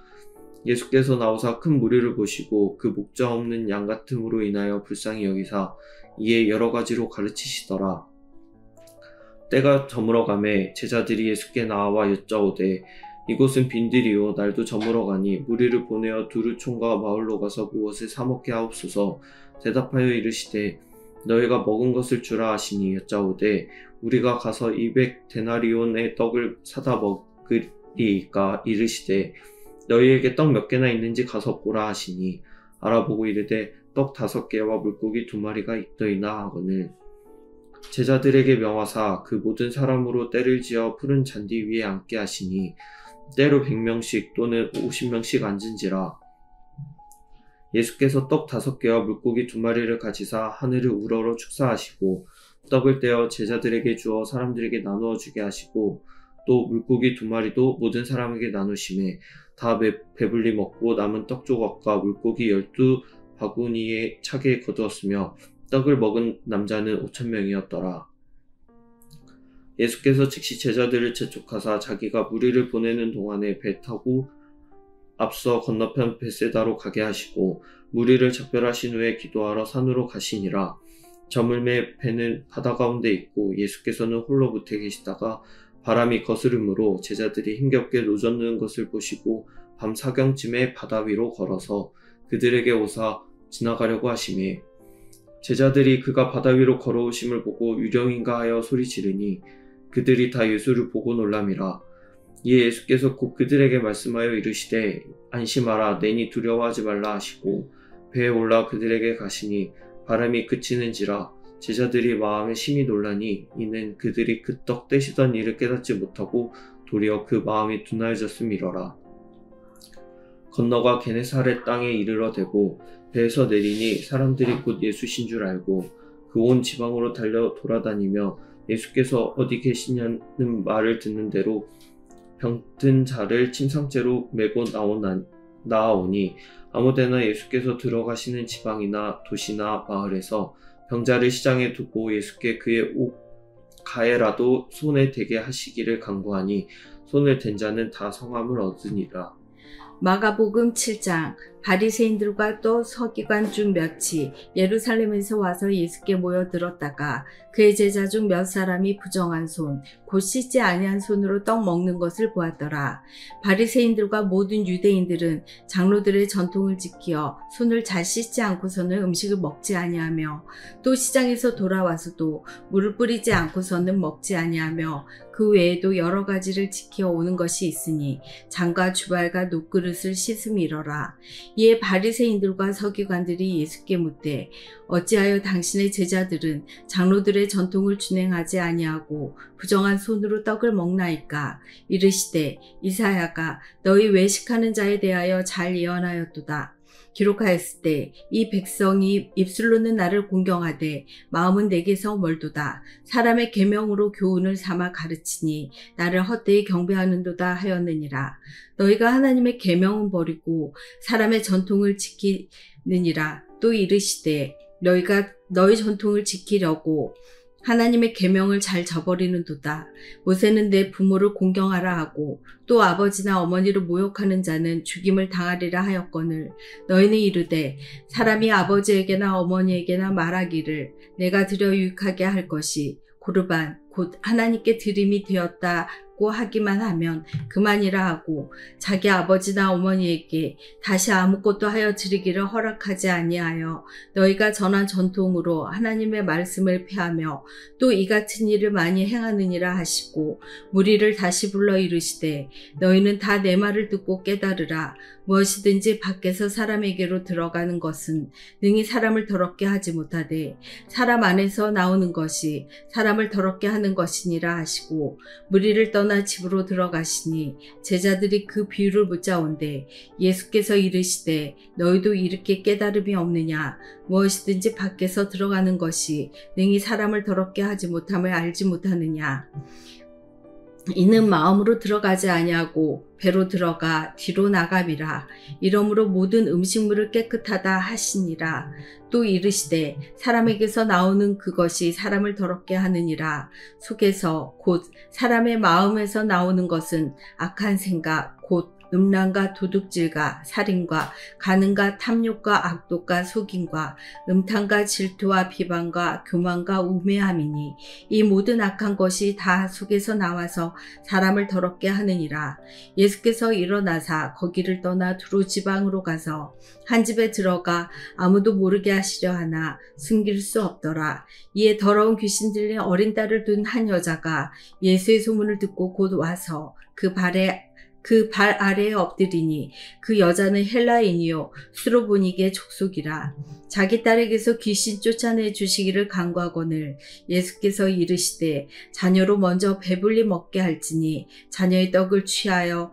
예수께서 나오사 큰 무리를 보시고 그 목자 없는 양 같음으로 인하여 불쌍히 여기사 이에 여러 가지로 가르치시더라. 때가 저물어가매 제자들이 예수께 나와 여짜오되 이곳은 빈들이요 날도 저물어가니 무리를 보내어 두루 총과 마을로 가서 무엇을 사 먹게 하옵소서. 대답하여 이르시되 너희가 먹은 것을 주라 하시니 여짜오되 우리가 가서 200데나리온의 떡을 사다 먹으리이까. 이르시되 너희에게 떡 몇 개나 있는지 가서 보라 하시니 알아보고 이르되 떡 5개와 물고기 2마리가 있더이나 하거늘 제자들에게 명하사 그 모든 사람으로 때를 지어 푸른 잔디 위에 앉게 하시니 때로 100명씩 또는 50명씩 앉은지라. 예수께서 떡 5개와 물고기 2마리를 가지사 하늘을 우러러 축사하시고 떡을 떼어 제자들에게 주어 사람들에게 나누어 주게 하시고 또 물고기 2마리도 모든 사람에게 나누시매 다 배불리 먹고 남은 떡 조각과 물고기 12바구니에 차게 거두었으며 떡을 먹은 남자는 5,000명이었더라. 예수께서 즉시 제자들을 재촉하사 자기가 무리를 보내는 동안에 배 타고 앞서 건너편 벳세다로 가게 하시고 무리를 작별하신 후에 기도하러 산으로 가시니라. 저물매 배는 바다 가운데 있고 예수께서는 홀로 무태 계시다가 바람이 거스름으로 제자들이 힘겹게 노젓는 것을 보시고 밤 사경쯤에 바다 위로 걸어서 그들에게 오사 지나가려고 하시매 제자들이 그가 바다 위로 걸어오심을 보고 유령인가 하여 소리 지르니 그들이 다 예수를 보고 놀람이라. 이에 예수께서 곧 그들에게 말씀하여 이르시되 안심하라 내니 두려워하지 말라 하시고 배에 올라 그들에게 가시니 바람이 그치는지라. 제자들이 마음에 심히 놀라니 이는 그들이 그 떡 떼시던 일을 깨닫지 못하고 도리어 그 마음이 둔하여졌음이러라. 건너가 게네사렛 땅에 이르러 대고 배에서 내리니 사람들이 곧 예수신 줄 알고 그 온 지방으로 달려 돌아다니며 예수께서 어디 계시냐는 말을 듣는 대로 병든 자를 침상째로 메고 나아오니 아무데나 예수께서 들어가시는 지방이나 도시나 마을에서 병자를 시장에 두고 예수께 그의 옷 가에라도 손에 대게 하시기를 간구하니 손을 댄 자는 다 성함을 얻으니라. 마가복음 7장. 바리새인들과 또 서기관 중 몇이 예루살렘에서 와서 예수께 모여들었다가 그의 제자 중 몇 사람이 부정한 손, 곧 씻지 아니한 손으로 떡 먹는 것을 보았더라. 바리새인들과 모든 유대인들은 장로들의 전통을 지키어 손을 잘 씻지 않고서는 음식을 먹지 아니하며 또 시장에서 돌아와서도 물을 뿌리지 않고서는 먹지 아니하며 그 외에도 여러 가지를 지켜 오는 것이 있으니 장과 주발과 놋그릇을 씻음이러라. 이에 바리새인들과 서기관들이 예수께 묻되 어찌하여 당신의 제자들은 장로들의 전통을 준행하지 아니하고 부정한 손으로 떡을 먹나이까? 이르시되 이사야가 너희 외식하는 자에 대하여 잘 예언하였도다. 기록하였을 때 이 백성이 입술로는 나를 공경하되 마음은 내게서 멀도다. 사람의 계명으로 교훈을 삼아 가르치니 나를 헛되이 경배하는도다 하였느니라. 너희가 하나님의 계명은 버리고 사람의 전통을 지키느니라. 또 이르시되 너희가 너희 전통을 지키려고 하나님의 계명을 잘 저버리는도다. 모세는 내 부모를 공경하라 하고 또 아버지나 어머니를 모욕하는 자는 죽임을 당하리라 하였거늘 너희는 이르되 사람이 아버지에게나 어머니에게나 말하기를 내가 드려 유익하게 할 것이 고르반 곧 하나님께 드림이 되었다고 하기만 하면 그만이라 하고 자기 아버지나 어머니에게 다시 아무것도 하여 드리기를 허락하지 아니하여 너희가 전한 전통으로 하나님의 말씀을 폐하며 또 이 같은 일을 많이 행하느니라 하시고 무리를 다시 불러 이르시되 너희는 다 내 말을 듣고 깨달으라. 무엇이든지 밖에서 사람에게로 들어가는 것은 능히 사람을 더럽게 하지 못하되 사람 안에서 나오는 것이 사람을 더럽게 하는 것이니라 하시고 무리를 떠나 집으로 들어가시니 제자들이 그 비유를 묻자온데 예수께서 이르시되 너희도 이렇게 깨달음이 없느냐? 무엇이든지 밖에서 들어가는 것이 능히 사람을 더럽게 하지 못함을 알지 못하느냐? 이는 마음으로 들어가지 아니하고 배로 들어가 뒤로 나감이라. 이러므로 모든 음식물을 깨끗하다 하시니라. 또 이르시되 사람에게서 나오는 그것이 사람을 더럽게 하느니라. 속에서 곧 사람의 마음에서 나오는 것은 악한 생각 곧 음란과 도둑질과 살인과 간음과 탐욕과 악독과 속임과 음탕과 질투와 비방과 교만과 우매함이니 이 모든 악한 것이 다 속에서 나와서 사람을 더럽게 하느니라. 예수께서 일어나사 거기를 떠나 두로 지방으로 가서 한 집에 들어가 아무도 모르게 하시려 하나 숨길 수 없더라. 이에 더러운 귀신 들린 어린 딸을 둔 한 여자가 예수의 소문을 듣고 곧 와서 그 발 아래에 엎드리니 그 여자는 헬라인이요 수로보니게 족속이라. 자기 딸에게서 귀신 쫓아내 주시기를 간구하거늘 예수께서 이르시되 자녀로 먼저 배불리 먹게 할지니 자녀의 떡을 취하여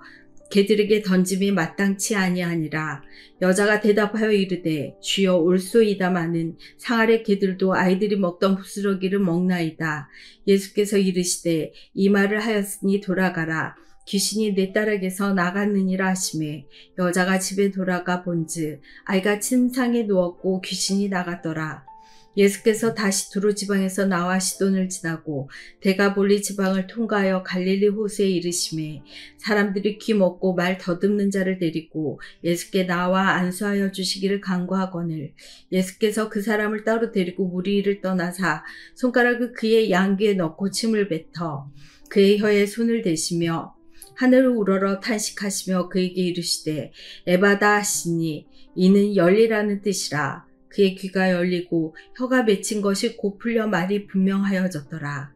개들에게 던짐이 마땅치 아니하니라. 여자가 대답하여 이르되 주여 올소이다마는 상아래 개들도 아이들이 먹던 부스러기를 먹나이다. 예수께서 이르시되 이 말을 하였으니 돌아가라. 귀신이 내 딸에게서 나갔느니라 하시매 여자가 집에 돌아가 본즉 아이가 침상에 누웠고 귀신이 나갔더라. 예수께서 다시 두로 지방에서 나와 시돈을 지나고 데가볼리 지방을 통과하여 갈릴리 호수에 이르시매 사람들이 귀 먹고 말 더듬는 자를 데리고 예수께 나와 안수하여 주시기를 간구하거늘 예수께서 그 사람을 따로 데리고 무리를 떠나사 손가락을 그의 양귀에 넣고 침을 뱉어 그의 혀에 손을 대시며 하늘을 우러러 탄식하시며 그에게 이르시되 에바다 하시니 이는 열리라는 뜻이라. 그의 귀가 열리고 혀가 맺힌 것이 곧 풀려 말이 분명하여졌더라.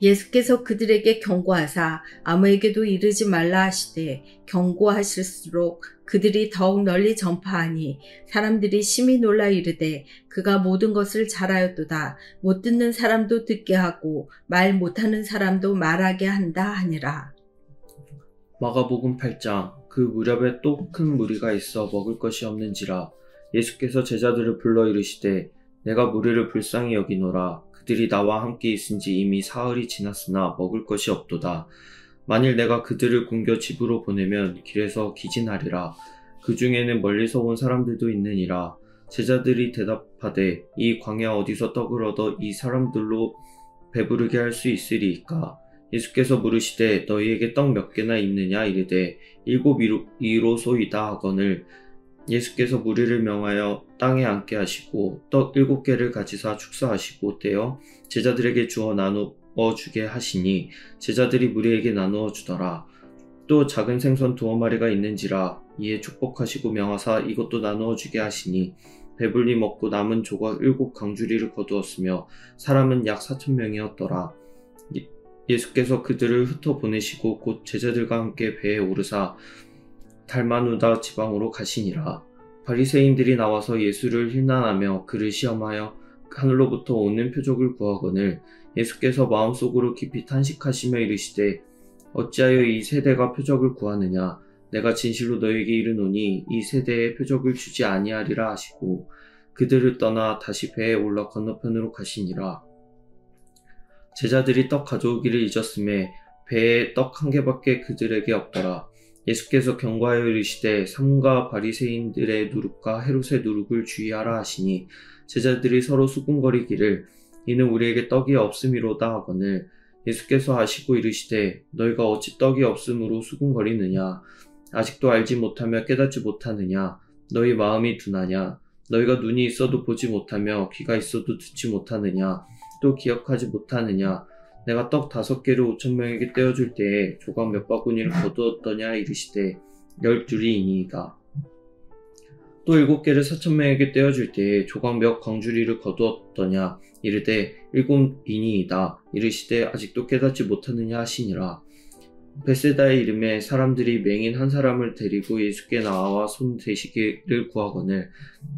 예수께서 그들에게 경고하사 아무에게도 이르지 말라 하시되 경고하실수록 그들이 더욱 널리 전파하니 사람들이 심히 놀라 이르되 그가 모든 것을 잘하였도다. 못 듣는 사람도 듣게 하고 말 못하는 사람도 말하게 한다 하니라. 마가복음 8장. 그 무렵에 또 큰 무리가 있어 먹을 것이 없는지라 예수께서 제자들을 불러 이르시되 내가 무리를 불쌍히 여기노라. 그들이 나와 함께 있은지 이미 사흘이 지났으나 먹을 것이 없도다. 만일 내가 그들을 굶겨 집으로 보내면 길에서 기진하리라. 그 중에는 멀리서 온 사람들도 있느니라. 제자들이 대답하되 이 광야 어디서 떡을 얻어 이 사람들로 배부르게 할 수 있으리이까. 예수께서 물으시되 너희에게 떡 몇 개나 있느냐 이르되 7이로소이다 하거늘 예수께서 무리를 명하여 땅에 앉게 하시고 떡 7개를 가지사 축사하시고 떼어 제자들에게 주어 나누어 주게 하시니 제자들이 무리에게 나누어 주더라. 또 작은 생선 2마리가 있는지라 이에 축복하시고 명하사 이것도 나누어 주게 하시니 배불리 먹고 남은 조각 7강주리를 거두었으며 사람은 약 4,000명이었더라. 예수께서 그들을 흩어 보내시고 곧 제자들과 함께 배에 오르사 달마누다 지방으로 가시니라. 바리새인들이 나와서 예수를 힐난하며 그를 시험하여 하늘로부터 오는 표적을 구하거늘 예수께서 마음속으로 깊이 탄식하시며 이르시되 어찌하여 이 세대가 표적을 구하느냐. 내가 진실로 너희에게 이르노니 이 세대에 표적을 주지 아니하리라 하시고 그들을 떠나 다시 배에 올라 건너편으로 가시니라. 제자들이 떡 가져오기를 잊었음에 배에 떡 1개밖에 그들에게 없더라. 예수께서 경고하여 이르시되 삼가 바리새인들의 누룩과 헤롯의 누룩을 주의하라 하시니 제자들이 서로 수군거리기를 이는 우리에게 떡이 없음이로다 하거늘 예수께서 아시고 이르시되 너희가 어찌 떡이 없음으로 수군거리느냐. 아직도 알지 못하며 깨닫지 못하느냐. 너희 마음이 둔하냐. 너희가 눈이 있어도 보지 못하며 귀가 있어도 듣지 못하느냐. 또 기억하지 못하느냐. 내가 떡 5개를 5,000명에게 떼어줄 때에 조각 몇 바구니를 거두었더냐 이르시되 12이니이다. 또 7개를 4,000명에게 떼어줄 때에 조각 몇 광주리를 거두었더냐 이르되 7이니이다. 이르시되 아직도 깨닫지 못하느냐 하시니라. 베세다의 이름에 사람들이 맹인 한 사람을 데리고 예수께 나와 손 대시기를 구하거늘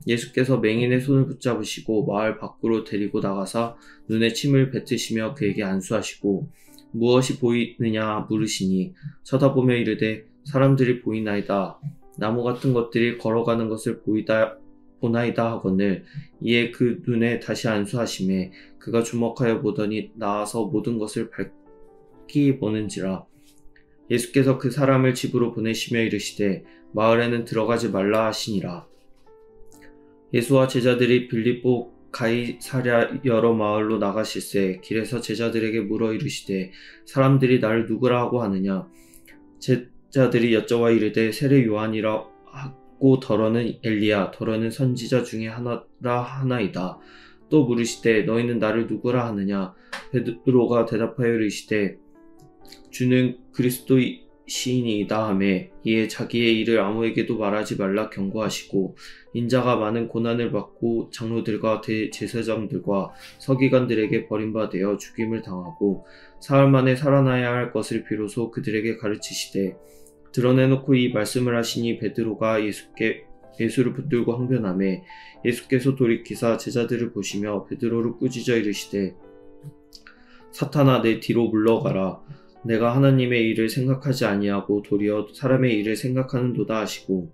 예수께서 맹인의 손을 붙잡으시고 마을 밖으로 데리고 나가사 눈에 침을 뱉으시며 그에게 안수하시고 무엇이 보이느냐 물으시니 쳐다보며 이르되 사람들이 보이나이다. 나무 같은 것들이 걸어가는 것을 보나이다 하거늘 이에 그 눈에 다시 안수하시매 그가 주목하여 보더니 나아서 모든 것을 밝히 보는지라. 예수께서 그 사람을 집으로 보내시며 이르시되 마을에는 들어가지 말라 하시니라. 예수와 제자들이 빌립보 가이사랴 여러 마을로 나가실새 길에서 제자들에게 물어 이르시되 사람들이 나를 누구라 하고 하느냐. 제자들이 여쭤와 이르되 세례 요한이라 하고 더러는 엘리야 더러는 선지자 중에 하나라 하나이다. 또 물으시되 너희는 나를 누구라 하느냐? 베드로가 대답하여 이르시되 주는 그리스도이시니이다 하매 이에 자기의 일을 아무에게도 말하지 말라 경고하시고 인자가 많은 고난을 받고 장로들과 대제사장들과 서기관들에게 버림받아 죽임을 당하고 사흘 만에 살아나야 할 것을 비로소 그들에게 가르치시되 드러내놓고 이 말씀을 하시니 베드로가 예수를 붙들고 항변하매 예수께서 돌이키사 제자들을 보시며 베드로를 꾸짖어 이르시되 사탄아 내 뒤로 물러가라. 내가 하나님의 일을 생각하지 아니하고 도리어 사람의 일을 생각하는도다 하시고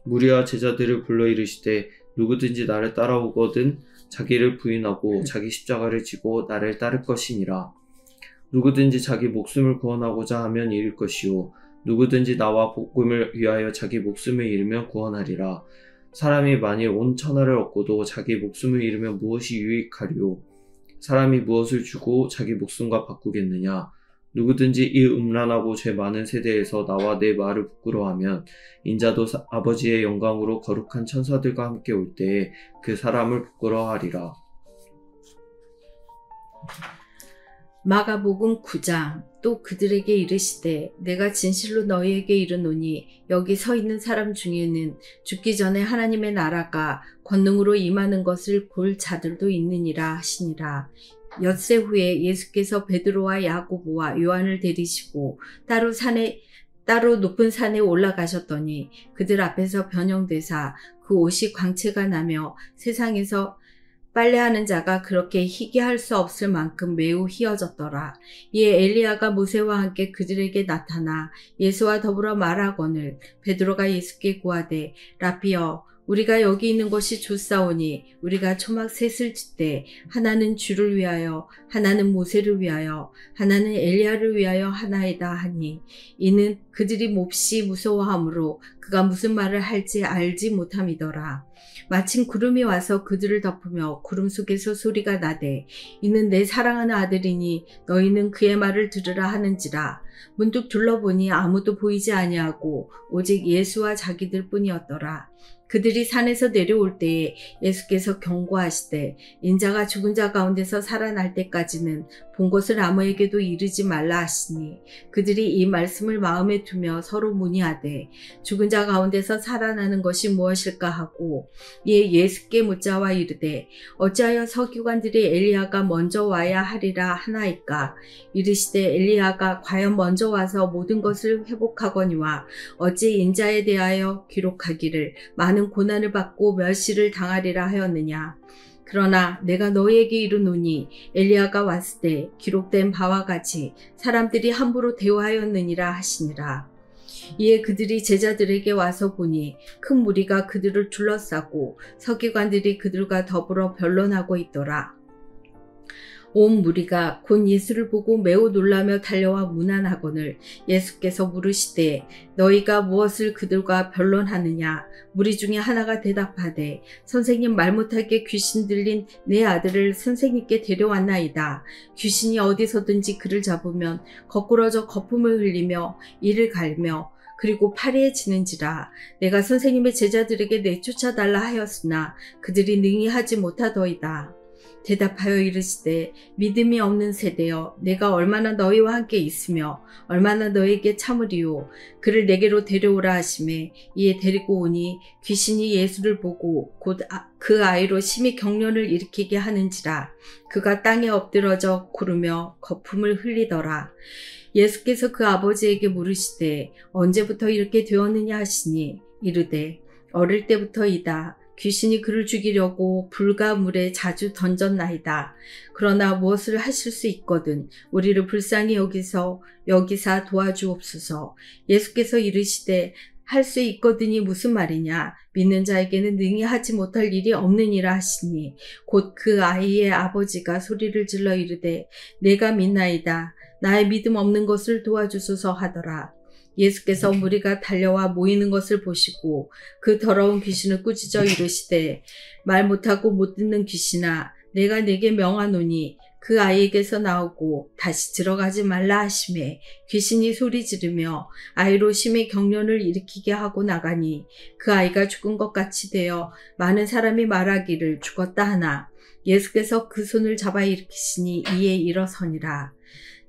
무리와 제자들을 불러 이르시되 누구든지 나를 따라오거든 자기를 부인하고 자기 십자가를 지고 나를 따를 것이니라. 누구든지 자기 목숨을 구원하고자 하면 잃을 것이요 누구든지 나와 복음을 위하여 자기 목숨을 잃으면 구원하리라. 사람이 만일 온 천하를 얻고도 자기 목숨을 잃으면 무엇이 유익하리요? 사람이 무엇을 주고 자기 목숨과 바꾸겠느냐? 누구든지 이 음란하고 죄 많은 세대에서 나와 내 말을 부끄러워하면 인자도 아버지의 영광으로 거룩한 천사들과 함께 올 때에 그 사람을 부끄러워하리라. 마가복음 9장. 또 그들에게 이르시되 내가 진실로 너희에게 이르노니 여기 서 있는 사람 중에는 죽기 전에 하나님의 나라가 권능으로 임하는 것을 볼 자들도 있느니라 하시니라. 엿새 후에 예수께서 베드로와 야고보와 요한을 데리시고 따로 높은 산에 올라가셨더니 그들 앞에서 변형되사 그 옷이 광채가 나며 세상에서 빨래하는 자가 그렇게 희게 할 수 없을 만큼 매우 희어졌더라. 이에 엘리야가 모세와 함께 그들에게 나타나 예수와 더불어 말하거늘 베드로가 예수께 구하되 라피여 우리가 여기 있는 것이 좋사오니 우리가 초막 셋을 짓되 하나는 주를 위하여 하나는 모세를 위하여 하나는 엘리야를 위하여 하나이다 하니 이는 그들이 몹시 무서워하므로 그가 무슨 말을 할지 알지 못함이더라. 마침 구름이 와서 그들을 덮으며 구름 속에서 소리가 나되 이는 내 사랑하는 아들이니 너희는 그의 말을 들으라 하는지라. 문득 둘러보니 아무도 보이지 아니하고 오직 예수와 자기들 뿐이었더라. 그들이 산에서 내려올 때에 예수께서 경고하시되 인자가 죽은 자 가운데서 살아날 때까지는 본 것을 아무에게도 이르지 말라 하시니 그들이 이 말씀을 마음에 두며 서로 문의하되 죽은 자 가운데서 살아나는 것이 무엇일까 하고 이에 예수께 묻자와 이르되 어찌하여 서기관들이 엘리야가 먼저 와야 하리라 하나이까? 이르시되 엘리야가 과연 먼저 와서 모든 것을 회복하거니와 어찌 인자에 대하여 기록하기를 많은 고난을 받고 멸시를 당하리라 하였느냐? 그러나 내가 너희에게 이르노니 엘리야가 왔을 때 기록된 바와 같이 사람들이 함부로 대우하였느니라 하시니라. 이에 그들이 제자들에게 와서 보니 큰 무리가 그들을 둘러싸고 서기관들이 그들과 더불어 변론하고 있더라. 온 무리가 곧 예수를 보고 매우 놀라며 달려와 문안하거늘 예수께서 물으시되 너희가 무엇을 그들과 변론하느냐? 무리 중에 하나가 대답하되 선생님 말 못하게 귀신 들린 내 아들을 선생님께 데려왔나이다. 귀신이 어디서든지 그를 잡으면 거꾸러져 거품을 흘리며 이를 갈며 그리고 파리해지는지라. 내가 선생님의 제자들에게 내쫓아달라 하였으나 그들이 능히 하지 못하더이다. 대답하여 이르시되 믿음이 없는 세대여 내가 얼마나 너희와 함께 있으며 얼마나 너희에게 참으리요. 그를 내게로 데려오라 하시매 이에 데리고 오니 귀신이 예수를 보고 곧 그 아이로 심히 경련을 일으키게 하는지라. 그가 땅에 엎드러져 구르며 거품을 흘리더라. 예수께서 그 아버지에게 물으시되 언제부터 이렇게 되었느냐 하시니 이르되 어릴 때부터이다. 귀신이 그를 죽이려고 불과 물에 자주 던졌나이다. 그러나 무엇을 하실 수 있거든 우리를 불쌍히 여기사 도와주옵소서. 예수께서 이르시되 할 수 있거든이 무슨 말이냐? 믿는 자에게는 능히 하지 못할 일이 없느니라 하시니 곧 그 아이의 아버지가 소리를 질러 이르되 내가 믿나이다. 나의 믿음 없는 것을 도와주소서 하더라. 예수께서 무리가 달려와 모이는 것을 보시고 그 더러운 귀신을 꾸짖어 이르시되 말 못하고 못 듣는 귀신아 내가 네게 명하노니 그 아이에게서 나오고 다시 들어가지 말라 하시매 귀신이 소리 지르며 아이로 심히 경련을 일으키게 하고 나가니 그 아이가 죽은 것 같이 되어 많은 사람이 말하기를 죽었다 하나 예수께서 그 손을 잡아 일으키시니 이에 일어서니라.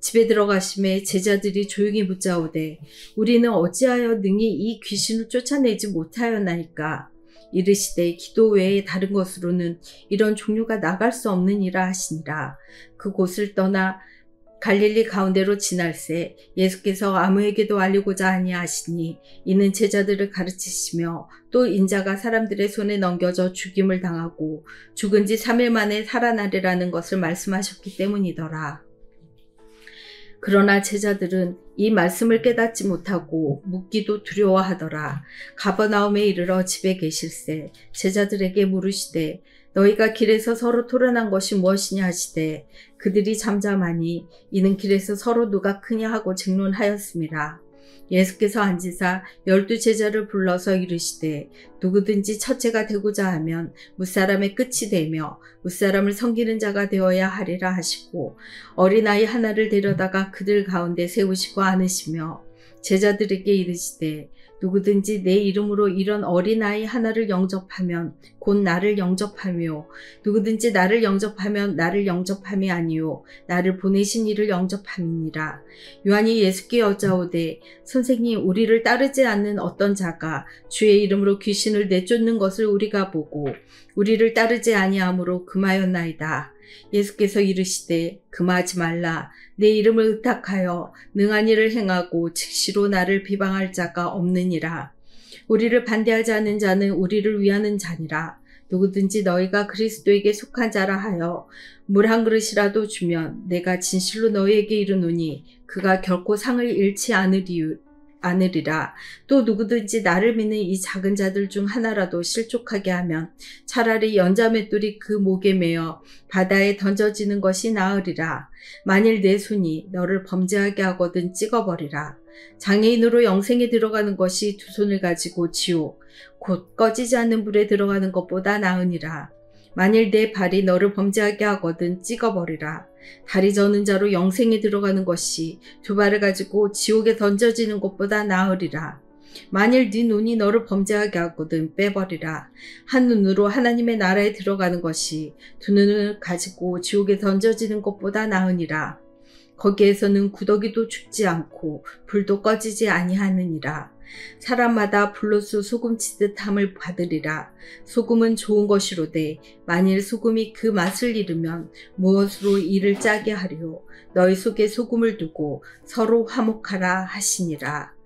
집에 들어가심에 제자들이 조용히 묻자오되 우리는 어찌하여 능히 이 귀신을 쫓아내지 못하였나이까. 이르시되 기도 외에 다른 것으로는 이런 종류가 나갈 수 없느니라 하시니라. 그곳을 떠나 갈릴리 가운데로 지날새 예수께서 아무에게도 알리고자 아니하시니 이는 제자들을 가르치시며 또 인자가 사람들의 손에 넘겨져 죽임을 당하고 죽은 지 3일 만에 살아나리라는 것을 말씀하셨기 때문이더라. 그러나 제자들은 이 말씀을 깨닫지 못하고 묻기도 두려워하더라. 가버나움에 이르러 집에 계실새 제자들에게 물으시되 너희가 길에서 서로 토론한 것이 무엇이냐 하시되 그들이 잠잠하니 이는 길에서 서로 누가 크냐 하고 쟁론하였음이라. 예수께서 앉으사 12 제자를 불러서 이르시되 누구든지 첫째가 되고자 하면 무사람의 끝이 되며 무사람을 섬기는 자가 되어야 하리라 하시고 어린아이 하나를 데려다가 그들 가운데 세우시고 안으시며 제자들에게 이르시되 누구든지 내 이름으로 이런 어린아이 하나를 영접하면 곧 나를 영접하며 누구든지 나를 영접하면 나를 영접함이 아니요 나를 보내신 이를 영접함이니라. 요한이 예수께 여짜오되 선생님 우리를 따르지 않는 어떤 자가 주의 이름으로 귀신을 내쫓는 것을 우리가 보고 우리를 따르지 아니하므로 금하였나이다. 예수께서 이르시되 금하지 말라. 내 이름을 의탁하여 능한 일을 행하고 즉시로 나를 비방할 자가 없느니라. 우리를 반대하지 않는 자는 우리를 위하는 자니라. 누구든지 너희가 그리스도에게 속한 자라 하여 물 한 그릇이라도 주면 내가 진실로 너희에게 이르노니 그가 결코 상을 잃지 않으리라. 또 누구든지 나를 믿는 이 작은 자들 중 하나라도 실족하게 하면 차라리 연자맷돌이 그 목에 매어 바다에 던져지는 것이 나으리라. 만일 내 손이 너를 범죄하게 하거든 찍어버리라. 장애인으로 영생에 들어가는 것이 2손을 가지고 지옥 곧 꺼지지 않는 불에 들어가는 것보다 나으니라. 만일 내 발이 너를 범죄하게 하거든 찍어버리라. 다리 저는 자로 영생에 들어가는 것이 2발을 가지고 지옥에 던져지는 것보다 나으리라. 만일 네 눈이 너를 범죄하게 하거든 빼버리라. 한 눈으로 하나님의 나라에 들어가는 것이 2눈을 가지고 지옥에 던져지는 것보다 나으니라. 거기에서는 구더기도 죽지 않고 불도 꺼지지 아니하느니라. 사람마다 불로써 소금치듯 함을 받으리라. 소금은 좋은 것이로되 만일 소금이 그 맛을 잃으면 무엇으로 이를 짜게 하리요. 너희 속에 소금을 두고 서로 화목하라 하시니라.